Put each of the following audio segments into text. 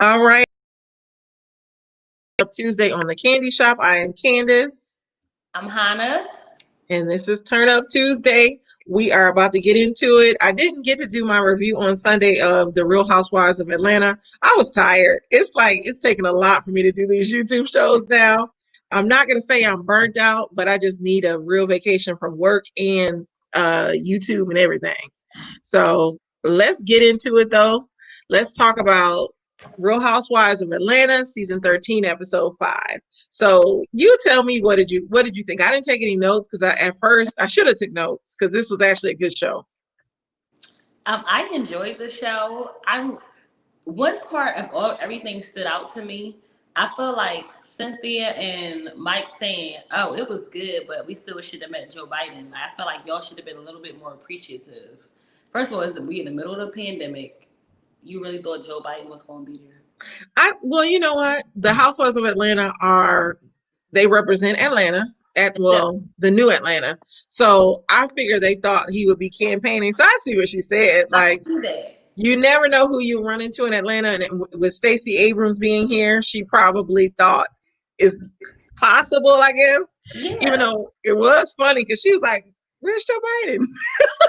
All right. Tuesday on the Candy Shop. I am Candace. I'm Hannah. And this is Turn Up Tuesday. We are about to get into it. I didn't get to do my review on Sunday of The Real Housewives of Atlanta. I was tired. It's taking a lot for me to do these YouTube shows now. I'm not going to say I'm burnt out, but I just need a real vacation from work and YouTube and everything. So let's get into it though. Let's talk about Real Housewives of Atlanta, season 13, episode 5. So you tell me, what did you think? I didn't take any notes because at first I should have took notes because this was actually a good show. I enjoyed the show. One part of everything stood out to me. I feel like Cynthia and Mike saying, "Oh, it was good, but we still should have met Joe Biden." I feel like y'all should have been a little bit more appreciative. First of all, we in the middle of the pandemic. You really thought Joe Biden was going to be there? Well, you know what? The Housewives of Atlanta they represent Atlanta the new Atlanta. So I figured they thought he would be campaigning. So I see what she said. I Like, see that. you never know who you run into in Atlanta. And with Stacey Abrams being here, she probably thought it's possible, I guess. Even Yeah. though it was funny because she was like, "Where's Joe Biden?"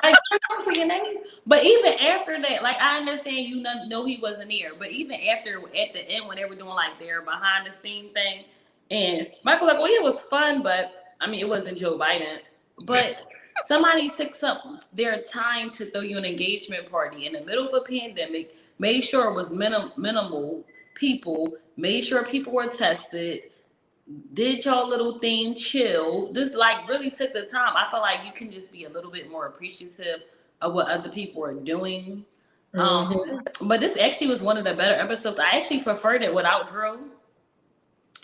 Like, for your name. But even after that, like I understand you know he wasn't there, but even after at the end when they were doing like their behind the scene thing, and Michael was like, well, yeah, it was fun, but I mean, it wasn't Joe Biden. But somebody took their time to throw you an engagement party in the middle of a pandemic, made sure it was minimal people, made sure people were tested, did y'all little thing, chill. Just like really took the time. I feel like you can just be a little bit more appreciative of what other people are doing. Mm-hmm. But this actually was one of the better episodes. I actually preferred it without Drew.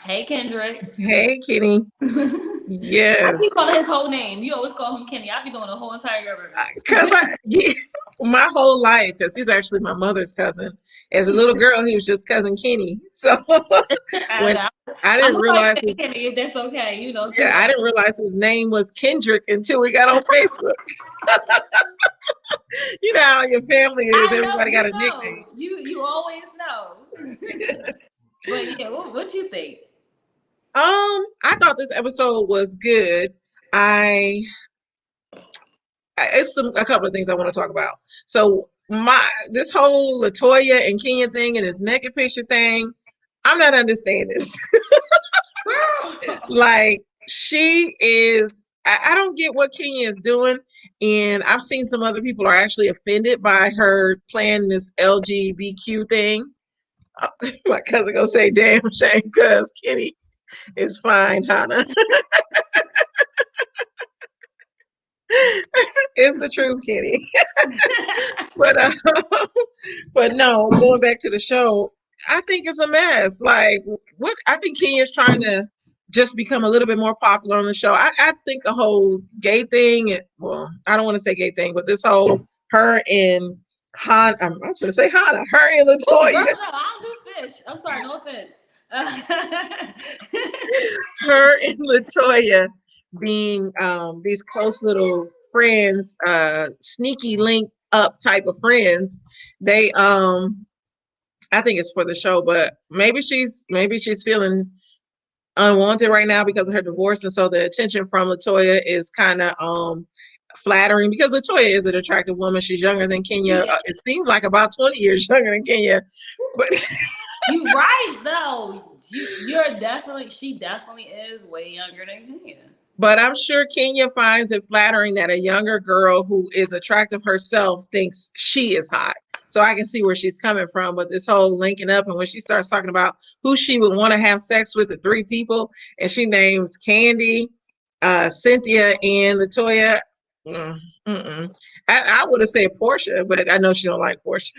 Hey Kendrick. Hey, Kitty. I keep Yes. calling his whole name. You always call him Kenny. I be doing the whole entire Because my whole life, because he's actually my mother's cousin. As a little girl, he was just cousin Kenny. So when I I I'm didn't gonna call realize you Kenny if that's okay. You know, yeah, I didn't realize his name was Kendrick until we got on Facebook. You know how your family is; I know everybody got you a know. nickname. You always know. But yeah, what you think? I thought this episode was good. I it's a couple of things I want to talk about. So this whole Latoya and Kenya thing and this naked picture thing, I'm not understanding. Like she is, I don't get what Kenya is doing, and I've seen some other people are actually offended by her playing this LGBTQ thing. My cousin gonna say, "Damn shame," because Kenny is fine, Hannah. It's the truth, Kenny. But but no, going back to the show, I think it's a mess. Like what I think Kenya's trying to just become a little bit more popular on the show. I think the whole gay thing, well, I don't want to say gay thing, but this whole her and I was gonna say Hannah, her and Oh, girl, Latoya, no, I don't do fish. I'm sorry, no offense. her and Latoya being these close little friends, sneaky link up type of friends. They I think it's for the show, but maybe she's feeling unwanted right now because of her divorce, and so the attention from Latoya is kind of flattering because Latoya is an attractive woman. She's younger than Kenya. Yeah, It seems like about 20 years younger than Kenya, but you right though. She definitely is way younger than Kenya. but I'm sure Kenya finds it flattering that a younger girl who is attractive herself thinks she is hot. So I can see where she's coming from. But this whole linking up, and when she starts talking about who she would want to have sex with, the 3 people, and she names Candy, Cynthia, and Latoya. I would have said Portia, but I know she don't like Portia.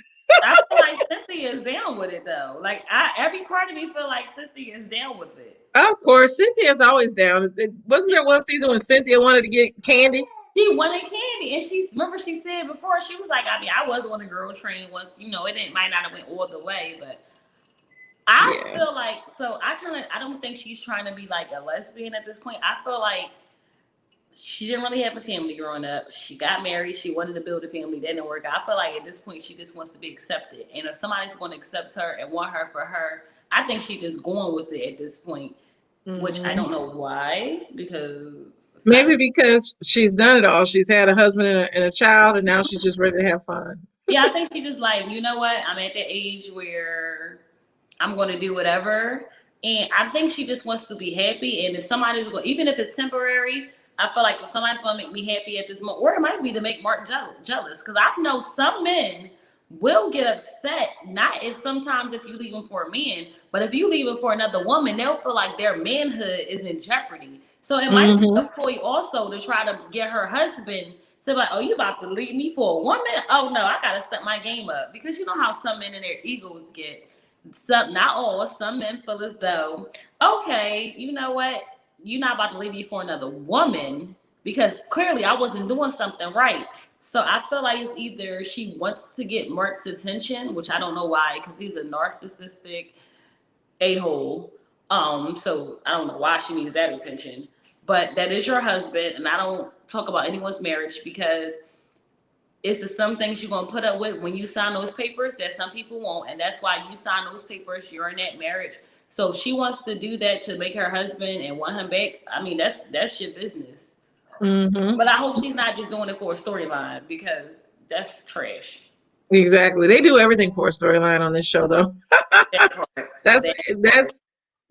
I feel like Cynthia is down with it though. Like every part of me feel like Cynthia is down with it. Of course, Cynthia's always down. Wasn't there one season when Cynthia wanted to get Candy? She wanted Candy, and she said before she was like, I mean, I was on the girl train once. You know, might not have went all the way, but I Yeah. feel like I don't think she's trying to be like a lesbian at this point. I feel like she didn't really have a family growing up. She got married. She wanted to build a family. That didn't work. I feel like at this point, she just wants to be accepted. And if somebody's going to accept her and want her for her, I think she's just going with it at this point, which I don't know why, because it's not. Maybe because she's done it all. She's had a husband and a child, and now she's just ready to have fun. Yeah, I think she just like, you know what? I'm at the age where I'm going to do whatever. And I think she just wants to be happy. And if somebody's going, even if it's temporary, I feel like if somebody's going to make me happy at this moment, or it might be to make Mark jealous. Because I know some men will get upset, not if sometimes if you leave him for a man, but if you leave him for another woman, they'll feel like their manhood is in jeopardy. So it might be a ploy also to try to get her husband to like, oh, you about to leave me for a woman? Oh no, I gotta step my game up. Because you know how some men and their egos get. Some, not all, some men feel as though, okay, you know what? You're not about to leave me for another woman because clearly I wasn't doing something right. So I feel like it's either she wants to get Mark's attention, which I don't know why, because he's a narcissistic a-hole. So I don't know why she needs that attention. But that is your husband, and I don't talk about anyone's marriage because it's the some things you're gonna put up with when you sign those papers that some people won't, and that's why you sign those papers. You're in that marriage, so she wants to do that to make her husband and want him back. I mean, that's your business. But I hope she's not just doing it for a storyline because that's trash. Exactly. They do everything for a storyline on this show, though. That part. That's That part. that's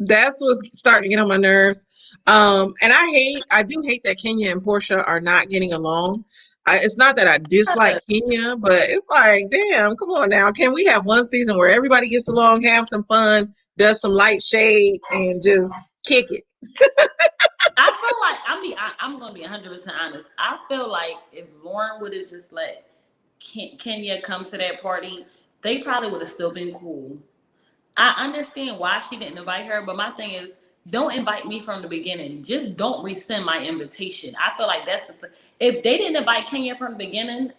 that's what's starting to get on my nerves. And I do hate that Kenya and Portia are not getting along. It's not that I dislike Kenya, but it's like, damn, come on now. Can we have one season where everybody gets along, have some fun, does some light shade, and just kick it? I feel like I'm gonna be 100% honest. I feel like if Lauren would have just let Kenya come to that party, they probably would have still been cool. I understand why she didn't invite her, but my thing is, don't invite me from the beginning. Just don't rescind my invitation. I feel like if they didn't invite Kenya from the beginning,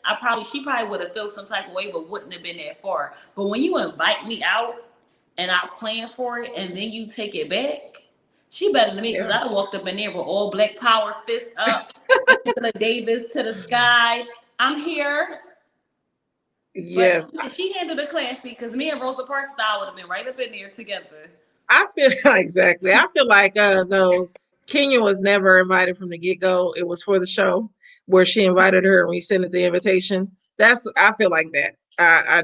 she probably would have felt some type of way, but wouldn't have been that far. But when you invite me out and I plan for it, and then you take it back, she better than me because Yeah. I walked up in there with all black power, fist up, Angela Davis to the sky. I'm here. But Yes. she handled it classy because me and Rosa Parks style would have been right up in there together. I feel exactly. I feel like though Kenya was never invited from the get go. It was for the show where she invited her and rescinded the invitation. I feel like that. I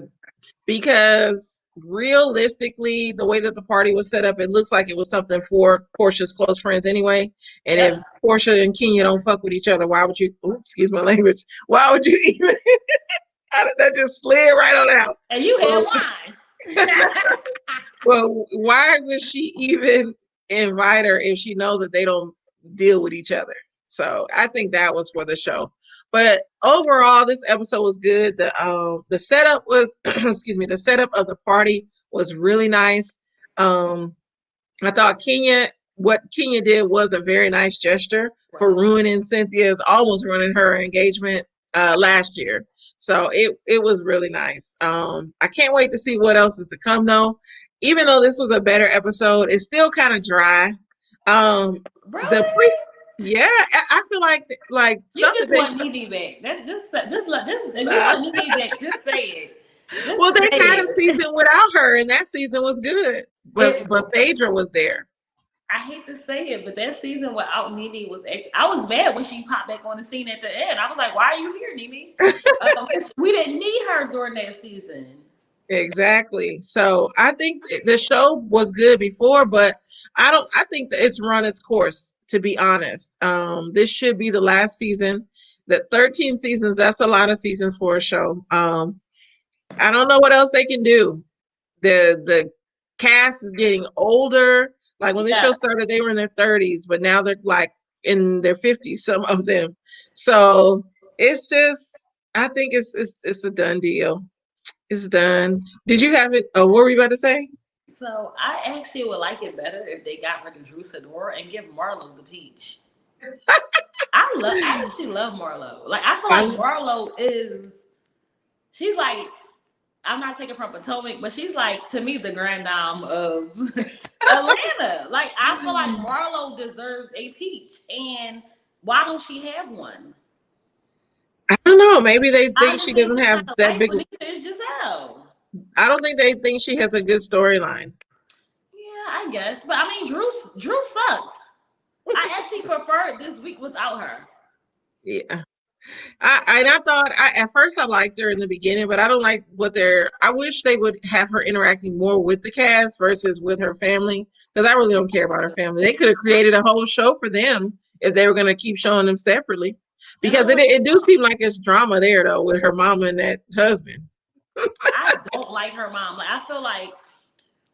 because realistically, the way that the party was set up, it looks like it was something for Portia's close friends anyway. And if Yep. Portia and Kenya don't fuck with each other, why would you? Ooh, excuse my language. Why would you even? That just slid right on out. And you had Well, wine. well, why would she even invite her if she knows that they don't deal with each other? So I think that was for the show. But overall, this episode was good. The setup was excuse me, the setup of the party was really nice. I thought what Kenya did was a very nice gesture for ruining almost ruining her engagement last year. So it was really nice. I can't wait to see what else is to come though. Even though this was a better episode, it's still kind of dry. The Really? pre Yeah, I feel like You stuff that just they want Nene back. That's just if you want Nene back, just say it. well, Just they say had a it. season without her, and that season was good. It But Phaedra was there. I hate to say it, but that season without Nene was. I was mad when she popped back on the scene at the end. I was like, "Why are you here, Nene?" We didn't need her during that season. Exactly. So I think the show was good before, but I think that it's run its course, to be honest. This should be the last season. The 13 seasons, that's a lot of seasons for a show. I don't know what else they can do. The cast is getting older. Like when this Yeah. show started, they were in their 30s, but now they're like in their 50s, some of them. So it's just I think it's a done deal. It's done. Did you have it? Oh, what were you about to say? So I actually would like it better if they got rid of Drew Sidora and give Marlo the peach. I actually love Marlo. Like I feel like I, Marlo is she's like I'm not taking from Potomac, but she's like to me the grand dame of Atlanta. Like I feel like Marlo deserves a peach. And Why don't she have one? I don't know. Maybe they I think just she think doesn't she's have not a that wife, big. but neither is Giselle. I don't think they think she has a good storyline. Yeah, I guess. But I mean, Drew sucks. I actually preferred this week without her. Yeah. I thought at first I liked her in the beginning, but I don't like what they're. I wish they would have her interacting more with the cast versus with her family because I really don't care about her family. They could have created a whole show for them if they were going to keep showing them separately, And I because it do seem like it's drama there though with her mama and that husband. don't like her mom. Like I feel like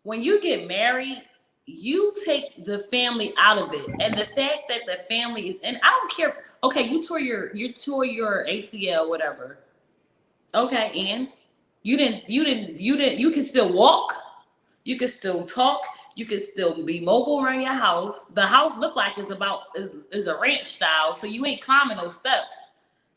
when you get married, you take the family out of it, and the fact that the family is, and I don't care. Okay, you tore your ACL, whatever. Okay, and you can still walk, you can still talk, you can still be mobile around your house. The house look like is a ranch style, so you ain't climbing those steps.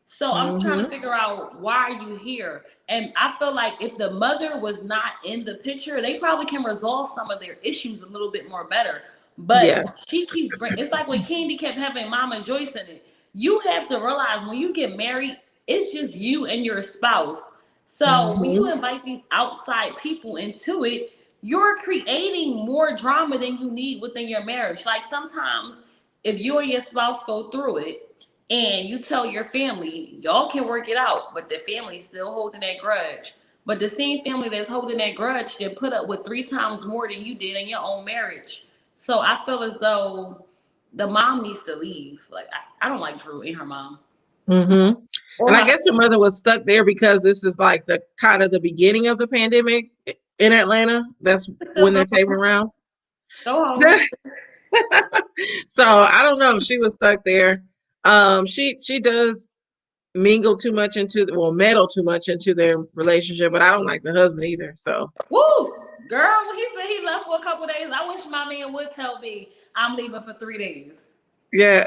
So I'm trying to Hmm. figure out why are you here? And I feel like if the mother was not in the picture, they probably can resolve some of their issues a little bit more better. But Yeah. she keeps bringing. It's like when Candy kept having Mama Joyce in it. You have to realize when you get married, it's just you and your spouse. So when you Hmm. invite these outside people into it, you're creating more drama than you need within your marriage. Like sometimes, if you and your spouse go through it, and you tell your family, y'all can work it out, but the family's still holding that grudge. But the same family that's holding that grudge then put up with 3 times more than you did in your own marriage. So I feel as though the mom needs to leave. Like I don't like Drew and her mom. Hmm. Or And I her guess her mother was stuck there because this is like the kind of the beginning of the pandemic in Atlanta. That's still when go they're taping around. go home. So I don't know. She was stuck there. She does mingle too much into meddle too much into their relationship, but I don't like the husband either. So Woo! Girl, when he said he left for a couple days, I wish my man would tell me I'm leaving for 3 days. yeah,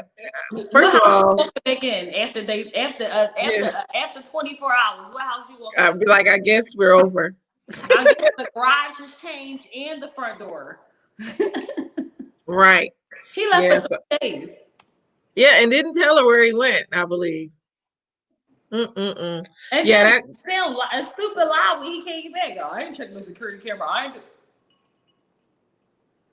What first of house you all, walking back in yeah, after 24 hours? What house you walking back I'd be in? like, I guess we're over. I guess the garage has changed and the front door. Right. He left for Yeah. 3 days. Yeah, and didn't tell her where he went, I believe. Mm-mm-mm. And Yeah, then that sound like a stupid lie when he came back. Oh, I ain't checking the security camera. I ain't.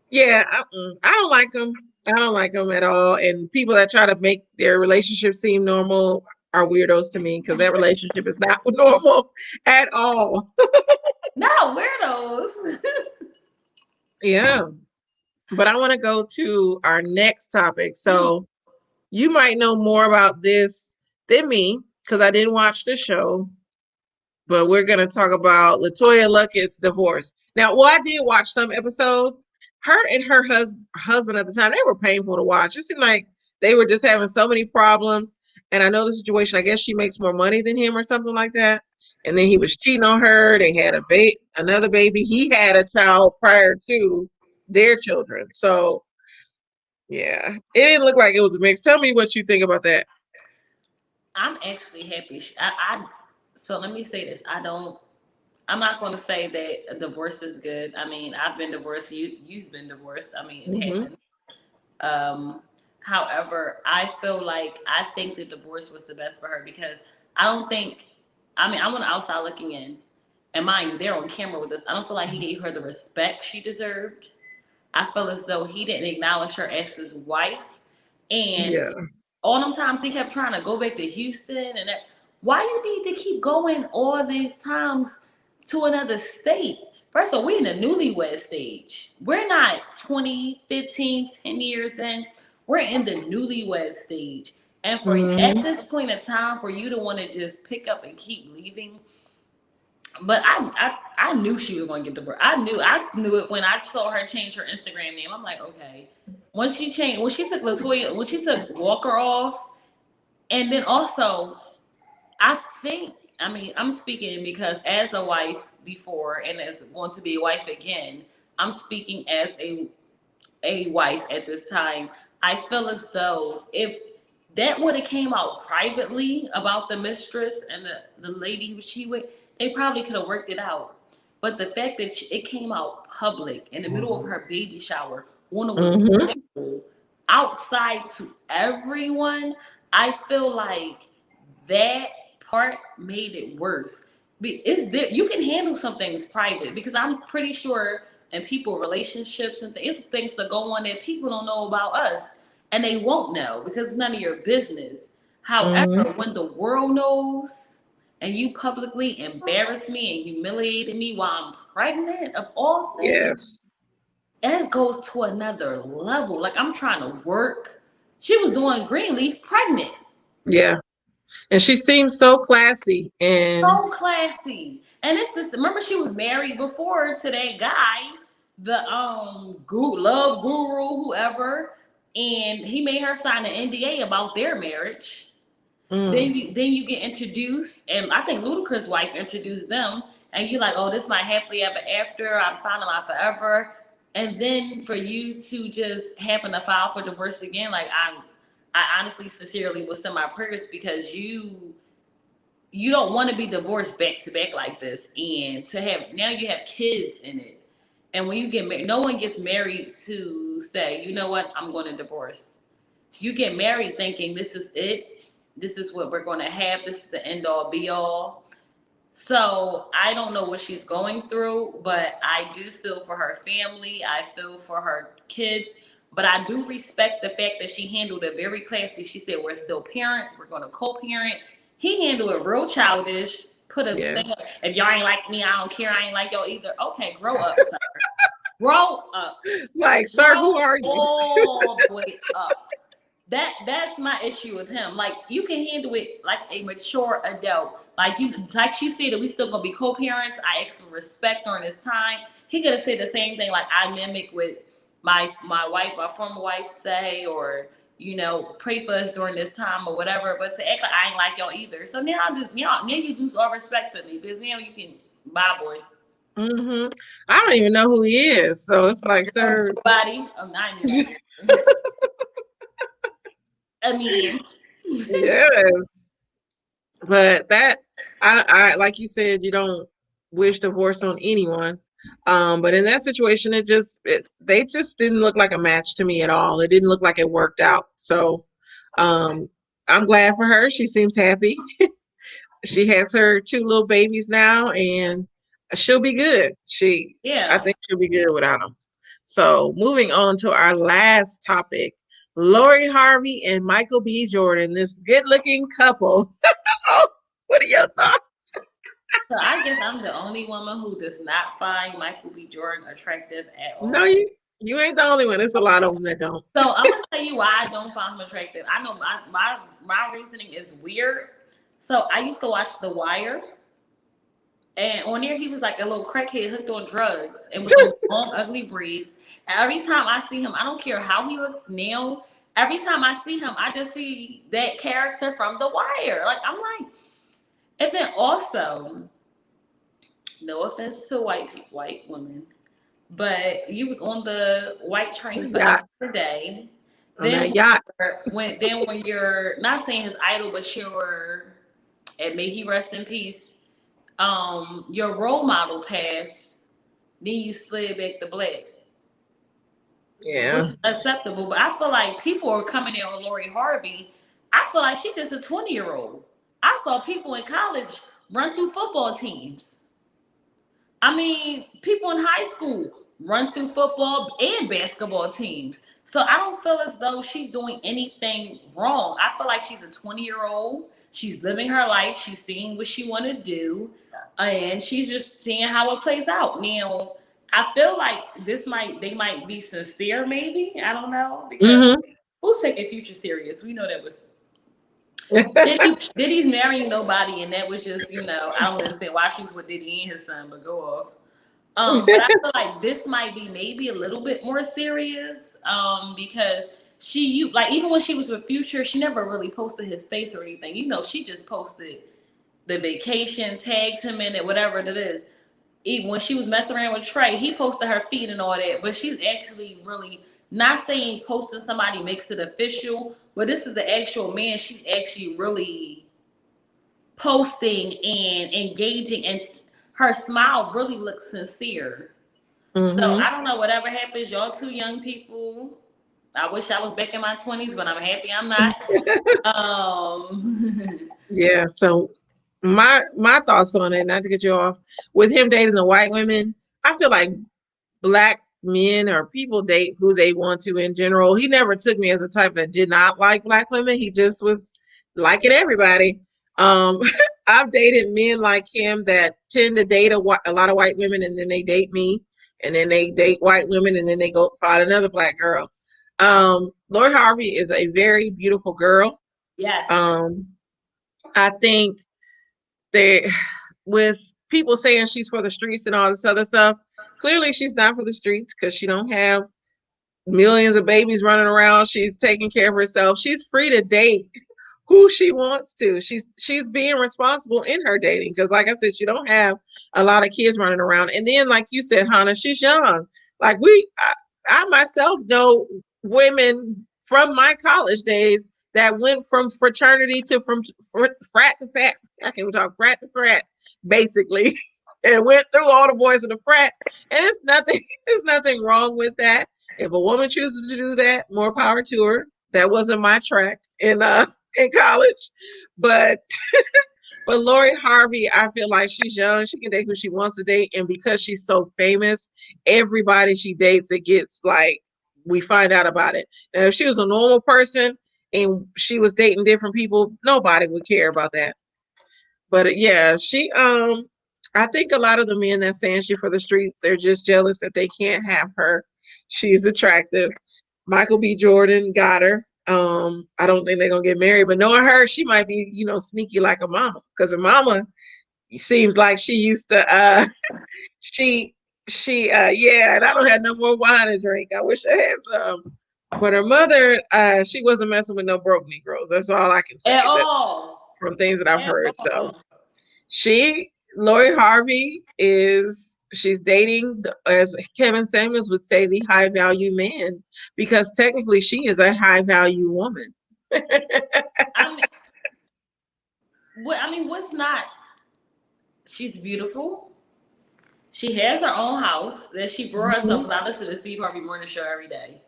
yeah, I don't like him. I don't like him at all. And people that try to make their relationship seem normal are weirdos to me because that relationship is not normal at all. Not weirdos. Yeah. But I want to go to our next topic. Hmm. So you might know more about this than me because I didn't watch the show. But we're going to talk about Latoya Luckett's divorce. Now, well, I did watch some episodes. Her and her husband at the time, they were painful to watch. It seemed like they were just having so many problems. And I know the situation, I guess she makes more money than him or something like that. And then he was cheating on her. They had another baby. He had a child prior to their children. So, yeah, it didn't look like it was a mix. Tell me what you think about that. I'm actually happy. So let me say this. I'm not going to say that a divorce is good. I mean, I've been divorced. You've been divorced. I mean, it Hmm. happens. Um, However, I think the divorce was the best for her because I don't think. I mean, I'm on the outside looking in, and mind you, they're on camera with us. I don't feel like he gave her the respect she deserved. I feel as though he didn't acknowledge her as his wife, and Yeah. all them times he kept trying to go back to Houston and that. Why you need to keep going all these times to another state? First of all, we're in the newlywed stage. We're not 20, 15, 10 years in. We're in the newlywed stage. And for at Hmm. this point in time, for you to want to just pick up and keep leaving, but I knew she was going to get divorced. I knew it when I saw her change her Instagram name. I'm like, okay. When she took Latoya, when she took Walker off, and then also, I think, I mean, I'm speaking because as a wife before and as going to be a wife again, I'm speaking as a wife at this time. I feel as though if that would have came out privately about the mistress and the lady who she with, they probably could have worked it out. But the fact that it came out public in the middle of her baby shower when it was Hmm. virtual, outside to everyone, I feel like that part made it worse. It's you can handle some things private, because I'm pretty sure in people relationships and it's things that go on that people don't know about us, and they won't know because it's none of your business. Mm-hmm. However, when the world knows and you publicly embarrass me and humiliated me while I'm pregnant, of all things, Yes. it goes to another level. Like, I'm trying to work. She was doing Greenleaf Pregnant. Yeah. And she seems so classy and So classy. And it's this, remember she was married before to that guy, the love guru, whoever, and he made her sign an NDA about their marriage. mm, Then you get introduced, and I think Ludacris' wife introduced them, and you're like, oh, this is my happily ever after. I'm finding my forever. And then for you to just happen to file for divorce again, like I honestly, sincerely will send my prayers, because you don't want to be divorced back to back like this, and to have now you have kids in it. And when you get married, no one gets married to say, you know what, I'm going to divorce. You get married thinking this is it. This is what we're going to have. This is the end all be all. So I don't know what she's going through, but I do feel for her family. I feel for her kids. But I do respect the fact that she handled it very classy. She said, we're still parents. We're going to co-parent. He handled it real childish. Put a thing yes. up. If y'all ain't like me, I don't care. I ain't like y'all either. Okay, grow up, sir. Grow up. Like, sir, who Grow are you? all the way up. That's my issue with him. Like, you can handle it like a mature adult. Like she said that we still gonna be co-parents. I asked for respect during this time. He could have said the same thing like I mimic with my wife, my former wife say, or pray for us during this time or whatever. But to act like I ain't like y'all either. So now now you lose all respect for me, because now you can bye boy. Hmm. I don't even know who he is. So it's like, sir. Nobody. I'm not even. I mean, Yes. But that I like you said, you don't wish divorce on anyone. But in that situation, they just didn't look like a match to me at all. It didn't look like it worked out. So um I'm glad for her. She seems happy. She has her two little babies now, and she'll be good. I yeah. think she'll be good without them. So moving on to our last topic, Lori Harvey and Michael B. Jordan, this good-looking couple. Oh, what are your thoughts? So I guess I'm the only woman who does not find Michael B. Jordan attractive at No, all. you ain't the only one. There's a lot of them that don't. So I'm gonna tell you why I don't find him attractive. I know my reasoning is weird. So I used to watch The Wire, and on there he was like a little crackhead hooked on drugs and with them long ugly braids. And every time I see him, I don't care how he looks now. Every time I see him, I just see that character from The Wire. Like, I'm like, and then also, no offense to white people, white women, but you was on the white train forever Yacht today. on Then that yacht. when you're not saying his idol, but your, and may he rest in peace, your role model passed, then you slid back to black, which Yeah. is acceptable. But I feel like people are coming in on Lori Harvey. I feel like she just a 20-year-old. I saw people in college run through football teams. I mean, people in high school run through football and basketball teams. So I don't feel as though she's doing anything wrong. I feel like she's a 20-year-old. She's living her life. She's seeing what she want to do, and she's just seeing how it plays out. Now, I feel like they might be sincere. Maybe, I don't know, because Hmm. who's taking Future serious? We know that was Diddy's marrying nobody, and that was just, I don't understand why she's with Diddy and his son, but go off. But I feel like this might be maybe a little bit more serious, because like, even when she was with Future, she never really posted his face or anything. She just posted the vacation, tagged him in it, whatever it is. Even when she was messing around with Trey, he posted her feet and all that. But she's actually really not saying posting somebody makes it official, but this is the actual man. She's actually really posting and engaging, and her smile really looks sincere. So Hmm. I don't know, whatever happens, y'all two young people, I wish I was back in my 20s, but I'm happy I'm not. Yeah. So my thoughts on it, not to get you off, with him dating the white women, I feel like black men or people date who they want to in general. He never took me as a type that did not like black women. He just was liking everybody. Um, I've dated men like him that tend to date a lot of white women and then they date me and then they date white women and then they go find another black girl. Lori Harvey is a very beautiful girl. yes. Um, I think they, with people saying she's for the streets and all this other stuff, clearly she's not for the streets because she don't have millions of babies running around. She's taking care of herself. She's free to date who she wants to. She's being responsible in her dating because, like I said, she don't have a lot of kids running around. And then, like you said, Hannah, she's young. Like I myself know women from my college days that went from fraternity to from frat to frat. I can't even talk frat to frat, basically, and went through all the boys in the frat. And it's nothing. There's nothing wrong with that. If a woman chooses to do that, more power to her. That wasn't my track in college. But Lori Harvey, I feel like she's young. She can date who she wants to date. And because she's so famous, everybody she dates, it gets like we find out about it. Now, if she was a normal person and she was dating different people, nobody would care about that. But yeah, I think a lot of the men that saying she for the streets, they're just jealous that they can't have her. She's attractive. Michael B. Jordan got her. I don't think they're gonna get married, but knowing her, she might be, sneaky like a mama. Because her mama seems like she used to she yeah, and I don't have no more wine to drink. I wish I had some. But her mother, she wasn't messing with no broke Negroes. That's all I can At say. That all. from things that I've At heard. So all. Lori Harvey she's dating, as Kevin Samuels would say, the high value man, because technically she is a high value woman. I mean, what's not? She's beautiful. She has her own house that she brought herself. Mhm. Because I listen to Steve Harvey Morning Show every day.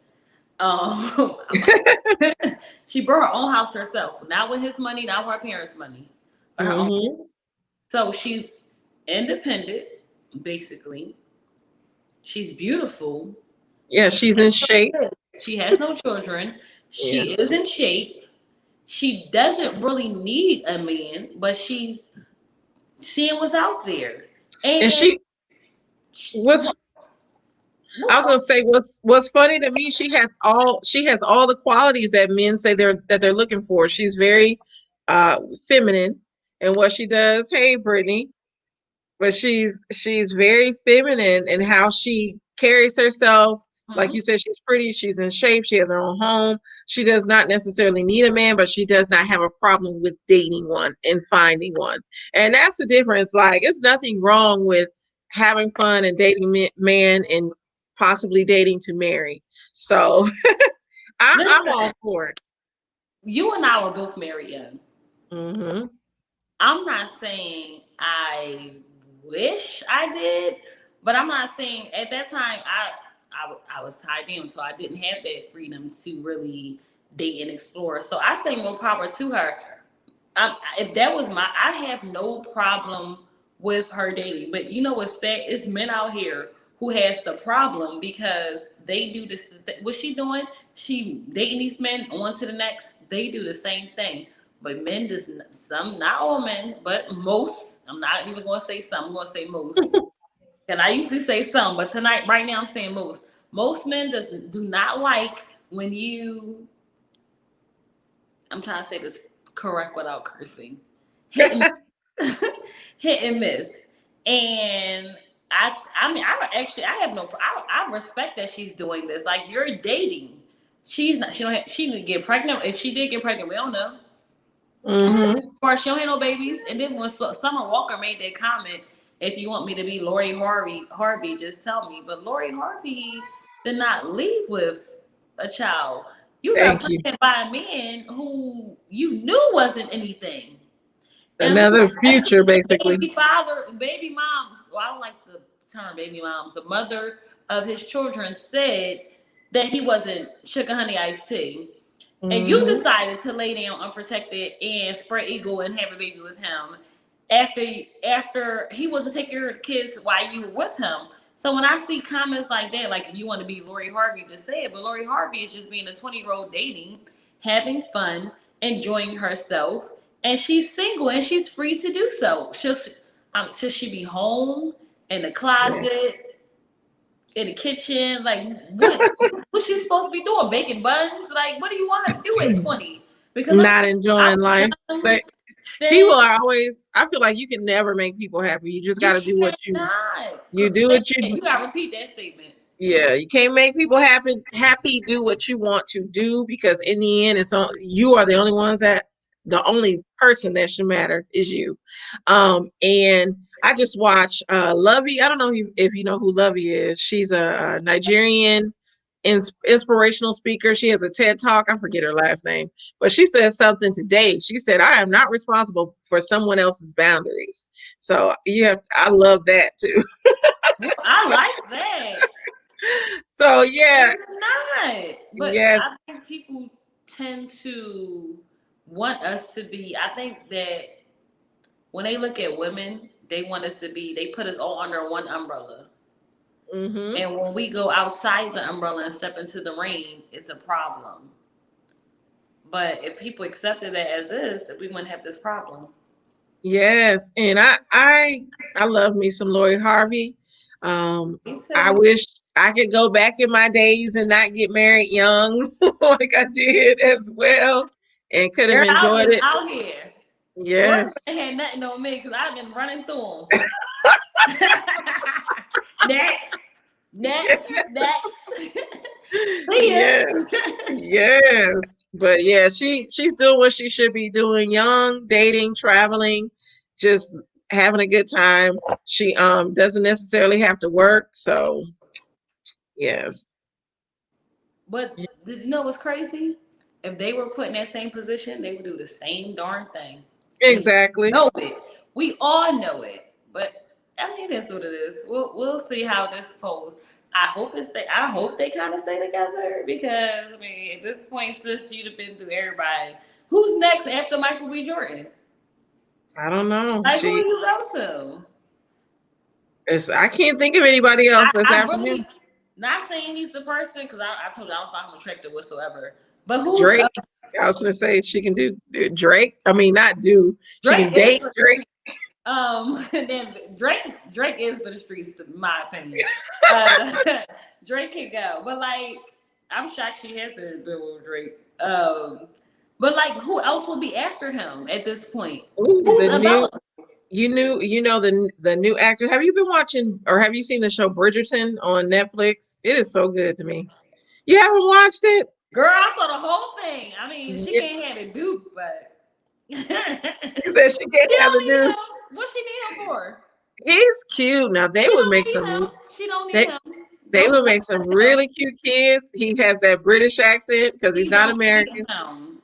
She brought her own house herself, not with his money, not with her parents' money, but her own. Mhm. So she's independent, basically. She's beautiful. Yeah, she's in shape. She has no children. Yeah, She is in shape. She doesn't really need a man, but she's seeing what's out there. and And she what's I what's was gonna say what's funny to me. She has all the qualities that men say they're looking for. She's very feminine in what she does. Hey, Brittany. But she's very feminine in how she carries herself. Like mhm. you said, she's pretty, she's in shape, she has her own home. She does not necessarily need a man, but she does not have a problem with dating one and finding one. And that's the difference. Like, it's nothing wrong with having fun and dating man and possibly dating to marry. So I'm Listen, all for it. you and I were both married young. Hmm. I'm not saying I wish I did, but I'm not saying at that time I was tied in, so I didn't have that freedom to really date and explore. So I say more power to her. If that was I have no problem with her dating. But you know what's sad? It's men out here who has the problem because they do this. What's she doing? She dating these men on to the next. They do the same thing. But men does some, not all men, but most. I'm not even going to say some. I'm going to say most. And I usually say some, but tonight, right now, I'm saying most. Most men do not like when you. I'm trying to say this correct without cursing. Hit and hit and miss. And I have no I respect that she's doing this. Like, you're dating. She didn't get pregnant. If she did get pregnant, we don't know. Hmm. Or she don't have no babies. And then when Summer Walker made that comment, if you want me to be Lori Harvey, just tell me. But Lori Harvey did not leave with a child. You got Thank you. pregnant by a man who you knew wasn't anything. And who Another future, basically. baby moms, well, I don't like the term baby moms, the mother of his children said that he wasn't sugar honey iced tea, and you Mm-hmm. decided to lay down unprotected and spread eagle and have a baby with him after he wasn't taking care of the kids while you were with him. So when I see comments like that, like if you want to be Lori Harvey, just say it. But Lori Harvey is just being a 20-year-old dating, having fun, enjoying herself, and she's single and she's free to do so. Should she be home in the Yeah. closet, in the kitchen? Like what's she supposed to be doing? Baking buns? Like what do you want her to do at 20? Because let me Not tell you, I enjoying was life. young They, then. people are always. I feel like you can never make people happy. You just got You to do what cannot. you do. Say What you you gotta repeat that statement. Yeah, you can't make people happy. Happy, do what you want to do because in the end, you are the only ones that the only person that should matter is you. And I just watched Lovey. I don't know if you know who Lovey is. She's a Nigerian inspirational speaker. She has a TED Talk. I forget her last name, but she said something today. She said, "I am not responsible for someone else's boundaries." So yeah, I love that too. Well, I like that. So And yeah, it's not. But yes. I think people tend to want us to be, I think that when they look at women, they want us to be, they put us all under one umbrella. Mm-hmm. And when we go outside the umbrella and step into the rain, it's a problem. But if people accepted that as is, we wouldn't have this problem. Yes, and I love me some Lori Harvey. Um, Me I too. wish I could go back in my days and not get married young like I did as well, and could have Girl, I enjoyed was it. out here. Yes, Boyfriend had nothing on me because I've been running through them. Next, next, next. See ya. yes, yes. But yeah, she's doing what she should be doing: young, dating, traveling, just having a good time. She doesn't necessarily have to work, so yes. But did you know what's crazy? If they were put in that same position, they would do the same darn thing. And we Exactly. know it. We all know it. But I mean, it is what it is. We'll see how this goes. I hope they kind of stay together because I mean, at this point, sis, you'd have been through everybody. Who's next after Michael B. Jordan? I don't know. Like, who are you go to? I can't think of anybody else that's I after him. really not saying he's the person because I told you I don't find him attractive whatsoever. But who's Drake. I was gonna say she can do Drake. I mean, not do. She Drake can is date for the Drake. streets. Then Drake is for the streets, in my opinion. Drake can go, but like I'm shocked she hasn't been with Drake. But like who else would be after him at this point? Ooh, Who's the new. available? You know the new actor. Have you been watching or have you seen the show Bridgerton on Netflix? It is so good to me. You haven't watched it? Girl, I saw the whole thing. I mean, she Yeah, can't have a Duke, but she he said she can't have don't the need dude. him. What she need him for? He's cute. Now they She would don't make need him. some. She don't need They him. they Don't would tell make some him. really cute kids. He has that British accent because he's She not don't need American. him.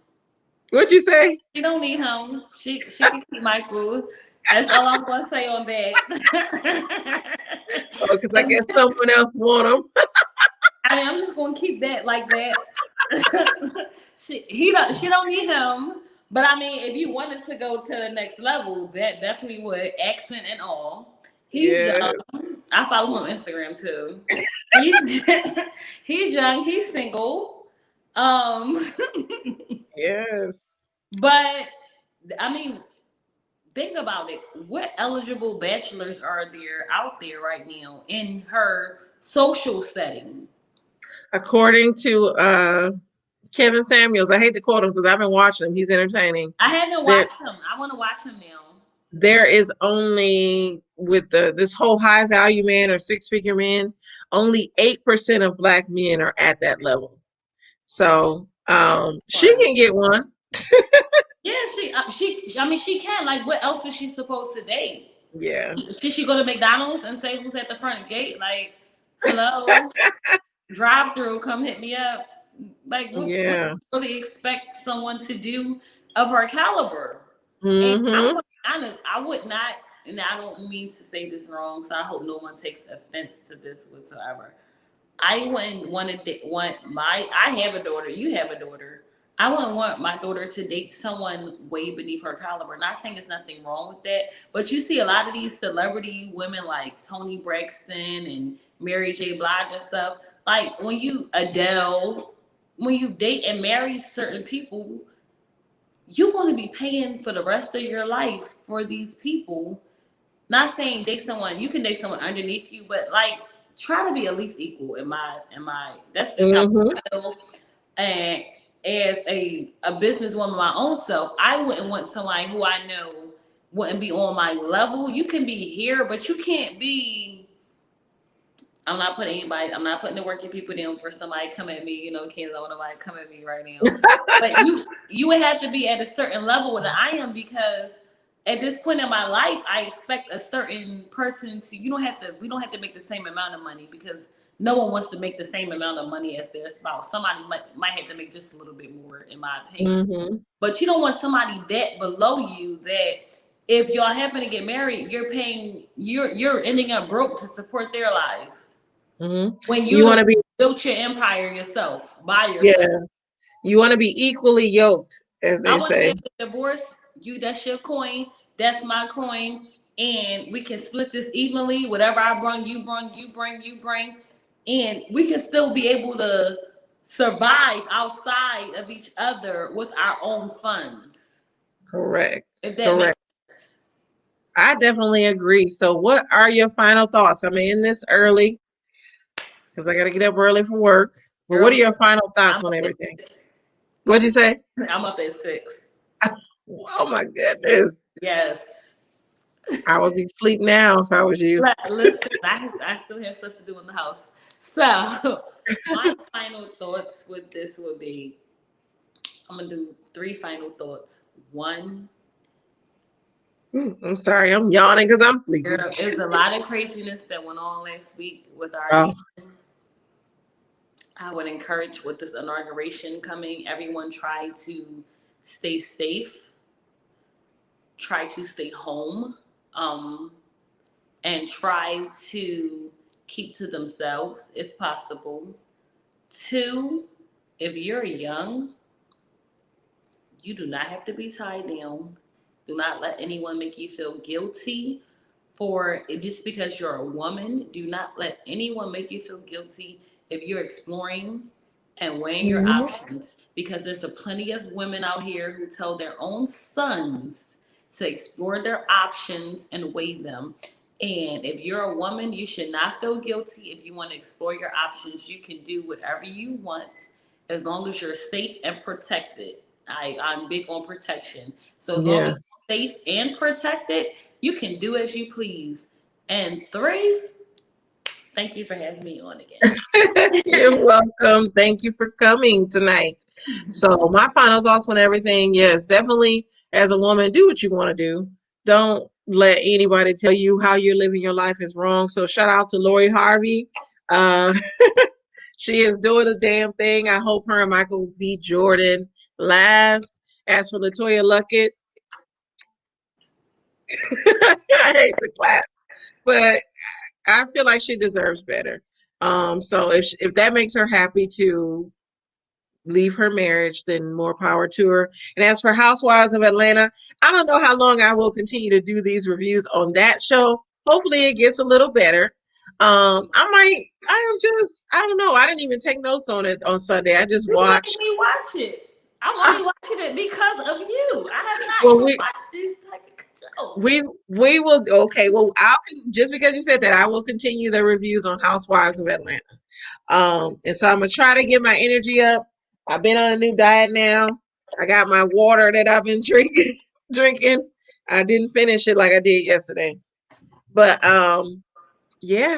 What'd you say? She don't need him. She can keep Michael. That's all I'm gonna say on that. Oh, because I guess someone else want him. I mean, I'm just gonna keep that like that. She don't need him. But I mean, if you wanted to go to the next level, that definitely would, accent and all. He's Yeah. young. I follow him on Instagram too. He's he's young. He's single. Um, Yes. but I mean, think about it. What eligible bachelors are there out there right now in her social setting? According to Kevin Samuels, I hate to quote him because I've been watching him. He's entertaining. I haven't There watched him. I want to watch him now. there is only with this whole high value man or six figure man, only 8% of black men are at that level. So she Or can get one. yeah, she. I mean, she can. Like, what else is she supposed to date? Yeah. Should she go to McDonald's and say who's at the front gate? Like, hello, drive through, come hit me up. Like, what do Yeah. you really expect someone to do of her caliber? And I'm Mm-hmm. gonna be honest, I would not, and I don't mean to say this wrong, so I hope no one takes offense to this whatsoever. I wouldn't I have a daughter, you have a daughter. I wouldn't want my daughter to date someone way beneath her caliber. Not saying there's nothing wrong with that, but you see a lot of these celebrity women like Toni Braxton and Mary J. Blige and stuff. Like when you Adele, when you date and marry certain people, you're going to be paying for the rest of your life for these people. Not saying date someone, you can date someone underneath you, but like try to be at least equal in my that's just how Mm-hmm. I feel. And as a businesswoman my own self, I wouldn't want somebody who I know wouldn't be on my level. You can be here, but you can't be. I'm not putting the working people down for somebody come at me, Kansas, I want nobody come at me right now. But you would have to be at a certain level that I am, because at this point in my life, I expect a certain person to we don't have to make the same amount of money, because no one wants to make the same amount of money as their spouse. Somebody might have to make just a little bit more, in my opinion. Mm-hmm. But you don't want somebody that below you that if y'all happen to get married, you're ending up broke to support their lives. Mm-hmm. When You want you to be, built your empire yourself, by yourself. yeah, you want to be equally yoked, as I they want to be say. able to divorce you, that's your coin, that's my coin, and we can split this evenly. Whatever I bring, you bring, and we can still be able to survive outside of each other with our own funds. Correct. If that makes Correct. I definitely agree. So, what are your final thoughts? I'm in this early because I got to get up early for work. But what are early, your final thoughts I'm on up at everything? 6. What'd you say? I'm up at 6. Oh my goodness. Yes. I would be asleep now if I was you. Listen, I still have stuff to do in the house. So, my final thoughts with this would be, I'm going to do 3 final thoughts. One, I'm sorry, I'm yawning because I'm sleepy. there is a lot of craziness that went on last week with our Oh, nation. I would encourage, with this inauguration coming, everyone try to stay safe, try to stay home, um, and try to keep to themselves if possible. 2, if you're young, you do not have to be tied down. Do not let anyone make you feel guilty for just because you're a woman. Do not let anyone make you feel guilty if you're exploring and weighing your mhm. options, because there's a plenty of women out here who tell their own sons to explore their options and weigh them. And if you're a woman, you should not feel guilty. If you want to explore your options, you can do whatever you want as long as you're safe and protected. I'm big on protection. So as long as Yes. you're safe and protected, you can do as you please. And 3, thank you for having me on again. You're welcome. Thank you for coming tonight. So, my final thoughts on everything, yes, definitely as a woman, do what you want to do. Don't let anybody tell you how you're living your life is wrong. So, shout out to Lori Harvey. Uh, she is doing a damn thing. I hope her and Michael B. Jordan last. As for Latoya Luckett, I hate to clap, but I feel like she deserves better. So if that makes her happy to leave her marriage, then more power to her. And as for Housewives of Atlanta, I don't know how long I will continue to do these reviews on that show. Hopefully it gets a little better. I don't know. I didn't even take notes on it on Sunday. I just You made watched. me watch it. I'm Uh, only watching it because of you. I have not well, even we watched these type of shows. we will okay. Well, I'll just because you said that, I will continue the reviews on Housewives of Atlanta. And so I'm gonna try to get my energy up. I've been on a new diet now. I got my water that I've been drinking. drinking. I didn't finish it like I did yesterday. But yeah,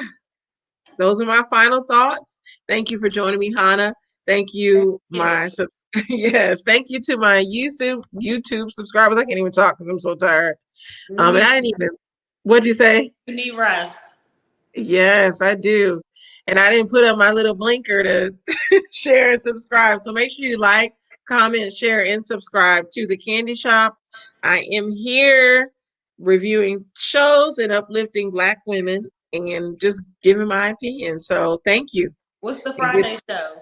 those are my final thoughts. Thank you for joining me, Hannah. Thank you, Yeah. yes, thank you to my YouTube subscribers. I can't even talk because I'm so tired. You And need, I didn't even. What'd you say? you need rest. Yes, I do. And I didn't put up my little blinker to share and subscribe. So make sure you like, comment, share, and subscribe to the Candy Shop. I am here reviewing shows and uplifting Black women and just giving my opinion. So thank you. What's the and get Friday show?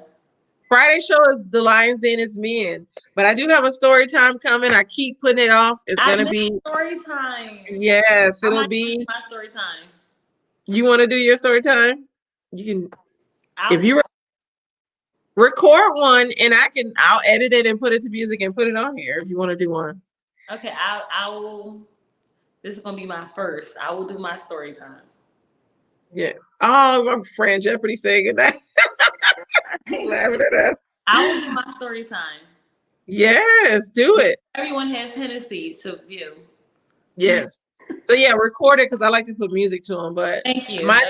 Friday show is The Lion's Den is Men. But I do have a story time coming. I keep putting it off. It's I gonna miss be story time. yes, I it'll might do be. my story time. You want to do your story time? You can I'll if do. you record one and I'll edit it and put it to music and put it on here if you want to do one. Okay, I will. This is gonna be my first. I will do my story time. Yeah. Oh, I'm Fran Jeopardy singing that. Laughing at us. I will do my story time. Yes, do it. Everyone has Hennessy to view. Yes. So yeah, record it because I like to put music to them. But Thank you. my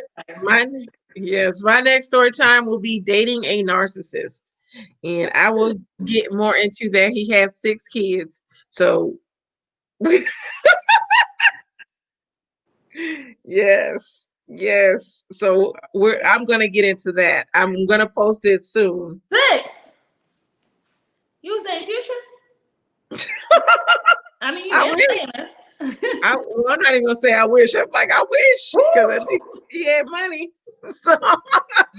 my yes, my next story time will be dating a narcissist, and I will get more into that. He had 6 kids, so yes, yes. So I'm gonna get into that. I'm gonna post it soon. 6. You was dating Future? I mean, you I in wish. Atlanta. Well, I'm not even gonna say I wish. I'm like I wish because at least he had money. So,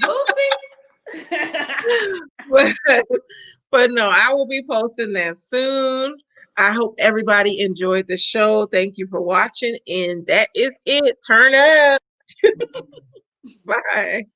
Boosie. but, but no, I will be posting that soon. I hope everybody enjoyed the show. Thank you for watching, and that is it. Turn up. Bye.